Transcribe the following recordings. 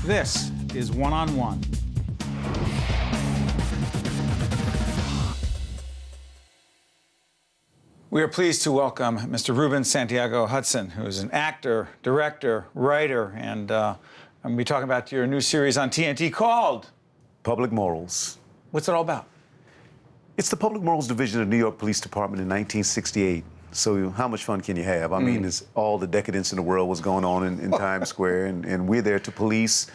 This is One on One. We are pleased to welcome Mr. Ruben Santiago Hudson, who is an actor, director, writer, and I'm going to be talking about your new series on TNT called Public Morals. What's it all about? It's the Public Morals Division of the New York Police Department in 1968. So how much fun can you have? I mean, it's all the decadence in the world was going on in Times Square, and we're there to police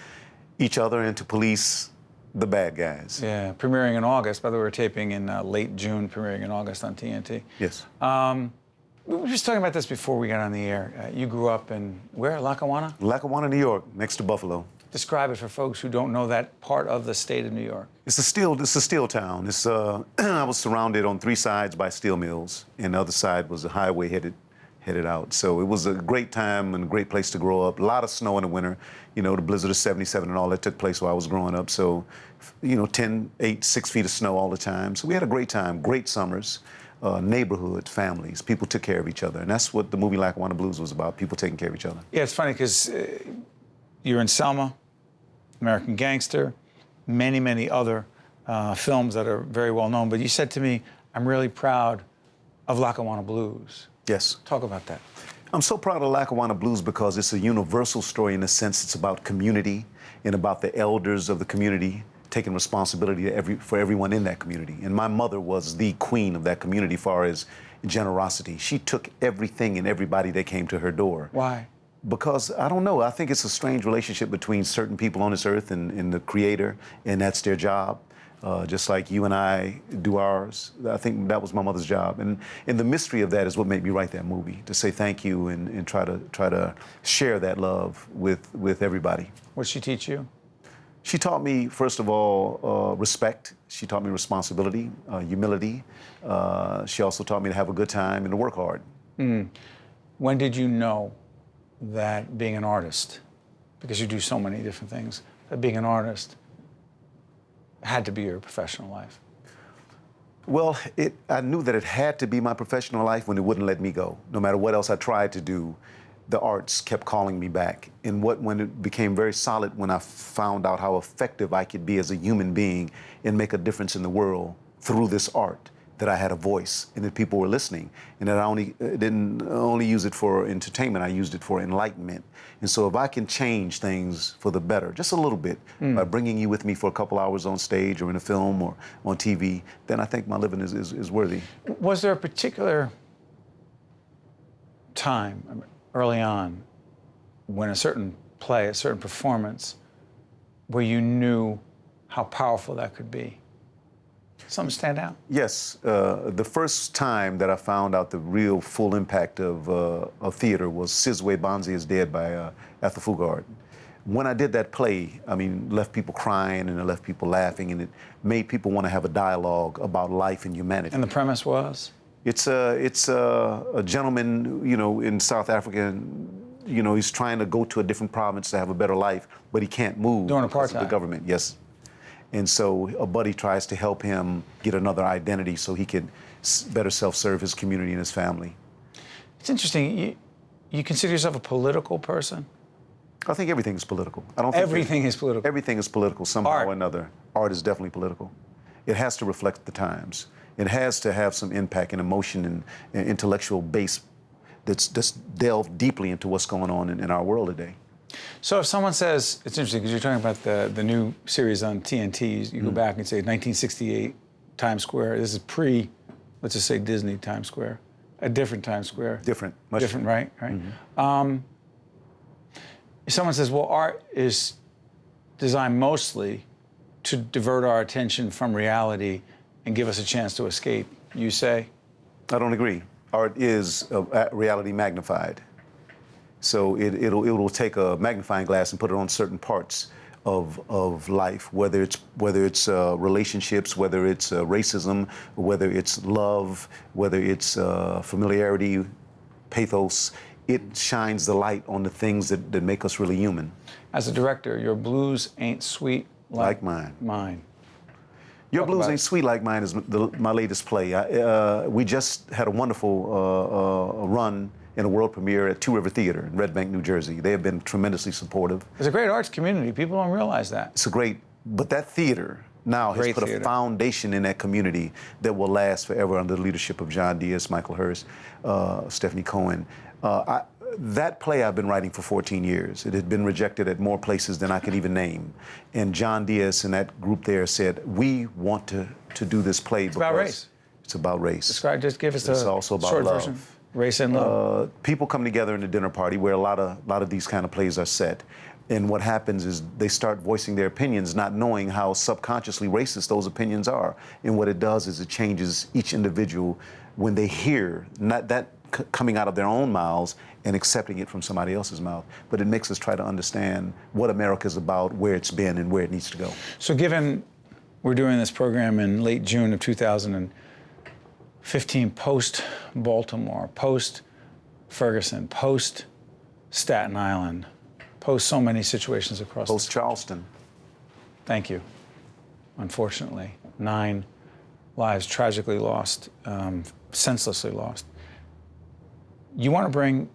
each other and to police the bad guys. Yeah, premiering in August. By the way, we're taping in late June, premiering in August on TNT. Yes. We were just talking about this before we got on the air. You grew up in where? Lackawanna? Lackawanna, New York, next to Buffalo. Describe it for folks who don't know that part of the state of New York. It's a steel town. It's I was surrounded on three sides by steel mills, and the other side was a highway headed out. So it was a great time and a great place to grow up. A lot of snow in the winter. You know, the blizzard of '77 and all that took place while I was growing up. So, you know, 6 feet of snow all the time. So we had a great time, great summers, neighborhoods, families. People took care of each other. And that's what the movie Lackawanna Blues was about, people taking care of each other. Yeah, it's funny because you're in Selma, American Gangster, many other films that are very well known. But you said to me, I'm really proud of Lackawanna Blues. Yes. Talk about that. I'm so proud of Lackawanna Blues because it's a universal story in the sense it's about community and about the elders of the community taking responsibility for everyone in that community. And my mother was the queen of that community as far as generosity. She took everything and everybody that came to her door. Why? Because, I don't know, I think it's a strange relationship between certain people on this earth and the Creator, and that's their job. Just like you and I do ours. I think that was my mother's job. And the mystery of that is what made me write that movie, to say thank you and try to share that love with everybody. What did she teach you? She taught me, first of all, respect. She taught me responsibility, humility. She also taught me to have a good time and to work hard. When did you know that being an artist, because you do so many different things, that being an artist had to be your professional life? Well, I knew that it had to be my professional life when it wouldn't let me go. No matter what else I tried to do, the arts kept calling me back. And when it became very solid, when I found out how effective I could be as a human being and make a difference in the world through this art, that I had a voice and that people were listening, and that I didn't only use it for entertainment, I used it for enlightenment. And so if I can change things for the better, just a little bit, by bringing you with me for a couple hours on stage or in a film or on TV, then I think my living is worthy. Was there a particular time early on when a certain play, a certain performance, where you knew how powerful that could be? Something stand out? Yes. The first time that I found out the real full impact of theater was Sizwe Banzi is Dead by Ethel Fugard. When I did that play, I mean, left people crying and it left people laughing, and it made people want to have a dialogue about life and humanity. And the premise was? It's a gentleman, you know, in South Africa, and, you know, he's trying to go to a different province to have a better life, but he can't move during because of apartheid. the government. Yes. And so a buddy tries to help him get another identity so he can better self-serve his community and his family. It's interesting. You consider yourself a political person? I think everything is political. I don't think everything is political. Everything is political somehow Art. or another. Art is definitely political. It has to reflect the times. It has to have some impact and emotion and intellectual base that's delved deeply into what's going on in our world today. So if someone says, it's interesting because you're talking about the new series on TNT, you go back and say 1968 Times Square, this is pre, let's just say Disney Times Square, a different Times Square. Different, much different, right? If someone says, well, art is designed mostly to divert our attention from reality and give us a chance to escape, you say? I don't agree. Art is reality magnified. So it'll take a magnifying glass and put it on certain parts of life, whether it's relationships, whether it's racism, whether it's love, whether it's familiarity, pathos. It shines the light on the things that make us really human. As a director, your blues ain't sweet like mine. Your Talk Blues about Ain't it. Sweet Like Mine is my latest play. We just had a wonderful run in a world premiere at Two River Theater in Red Bank, New Jersey. They have been tremendously supportive. There's a great arts community. People don't realize that. It's a great, but that theater now has Great put theater. a foundation in that community that will last forever under the leadership of John Diaz, Michael Hurst, Stephanie Cohen. That play I've been writing for 14 years. It had been rejected at more places than I could even name. And John Diaz and that group there said, we want to do this play because about race. It's about race. Describe, just give us It's the also about short love. version. Race and love. People come together in a dinner party where a lot of these kind of plays are set. And what happens is they start voicing their opinions, not knowing how subconsciously racist those opinions are. And what it does is it changes each individual when they hear not that coming out of their own mouths and accepting it from somebody else's mouth. But it makes us try to understand what America's about, where it's been, and where it needs to go. So given we're doing this program in late June of 2015, post-Baltimore, post-Ferguson, post-Staten Island, post so many situations across the Post-Charleston. Thank you. Unfortunately, 9 lives tragically lost, senselessly lost. You want to bring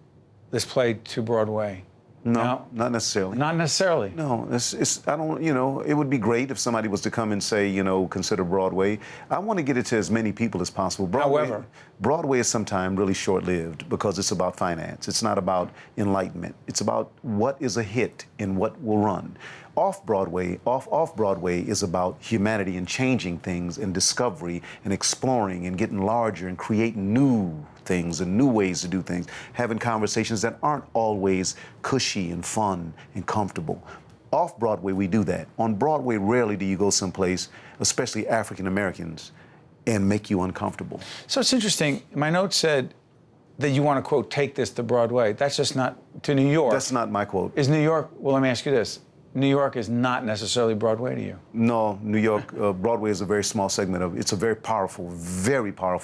this play to Broadway? No, not necessarily. Not necessarily. No, I don't, it would be great if somebody was to come and say, consider Broadway. I want to get it to as many people as possible. However, Broadway is sometimes really short-lived because it's about finance. It's not about enlightenment. It's about what is a hit and what will run. Off-Broadway is about humanity and changing things and discovery and exploring and getting larger and creating new things and new ways to do things, having conversations that aren't always cushy and fun and comfortable. Off-Broadway, we do that. On Broadway, rarely do you go someplace, especially African Americans, and make you uncomfortable. So it's interesting. My note said that you want to, quote, take this to Broadway. That's just not to New York. That's not my quote. Is New York, well, let me ask you this. New York is not necessarily Broadway to you. No, New York, Broadway is a very small segment of it. It's a very powerful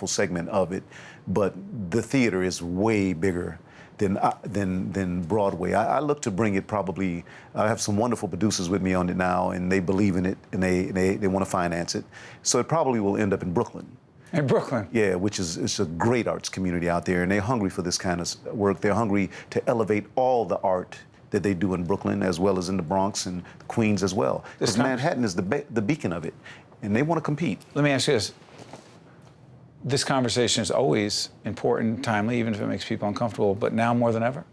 segment of it, but the theater is way bigger than Broadway. I look to bring it probably, I have some wonderful producers with me on it now, and they believe in it, and they want to finance it. So it probably will end up in Brooklyn. In Brooklyn? Yeah, which is it's a great arts community out there, and they're hungry for this kind of work. They're hungry to elevate all the art that they do in Brooklyn, as well as in the Bronx and Queens as well. Because Manhattan is the beacon of it, and they want to compete. Let me ask you this. This conversation is always important, timely, even if it makes people uncomfortable, but now more than ever?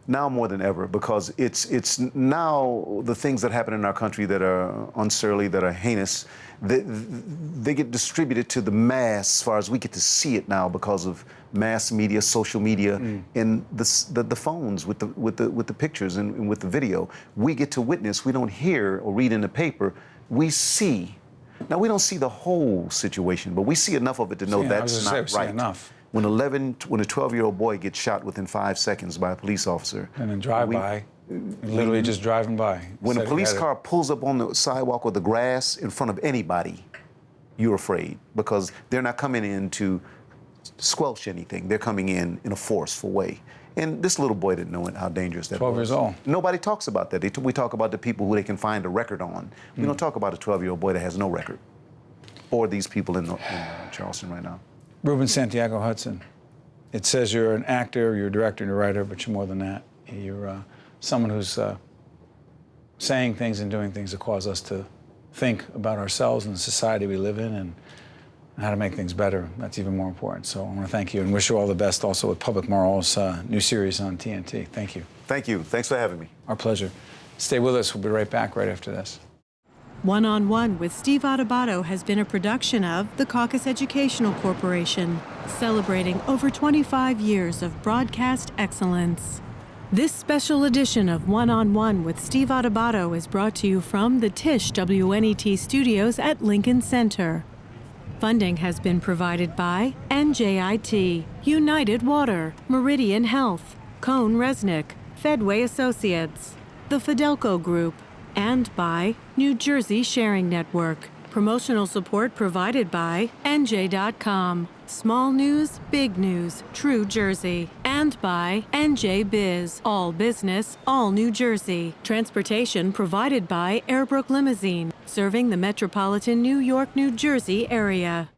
Now more than ever, because it's now the things that happen in our country that are unsurly, that are heinous, they get distributed to the mass as far as we get to see it now because of mass media, social media, and the phones with the pictures and with the video. We get to witness. We don't hear or read in the paper. We see. Now we don't see the whole situation, but we see enough of it to know that's not right. Enough. When a 12-year-old boy gets shot within 5 seconds by a police officer. And then drive-by, literally just driving by. When a police car pulls up on the sidewalk or the grass in front of anybody, you're afraid because they're not coming in to squelch anything. They're coming in a forceful way. And this little boy didn't know how dangerous that was. 12 years old. Nobody talks about that. We talk about the people who they can find a record on. We don't talk about a 12-year-old boy that has no record, or these people in Charleston right now. Ruben Santiago Hudson. It says you're an actor, you're a director, and a writer, but you're more than that. You're someone who's saying things and doing things that cause us to think about ourselves and the society we live in and how to make things better. That's even more important. So I want to thank you and wish you all the best also with Public Moral's new series on TNT. Thank you. Thank you. Thanks for having me. Our pleasure. Stay with us. We'll be right back right after this. One on One with Steve Adubato has been a production of the Caucus Educational Corporation, celebrating over 25 years of broadcast excellence. This special edition of One on One with Steve Adubato is brought to you from the Tisch WNET studios at Lincoln Center. Funding has been provided by NJIT, United Water, Meridian Health, Cone Resnick, Fedway Associates, the Fidelco Group, and by New Jersey Sharing Network. Promotional support provided by NJ.com. Small news, big news, true Jersey. And by NJ Biz, all business, all New Jersey. Transportation provided by Airbrook Limousine, serving the metropolitan New York, New Jersey area.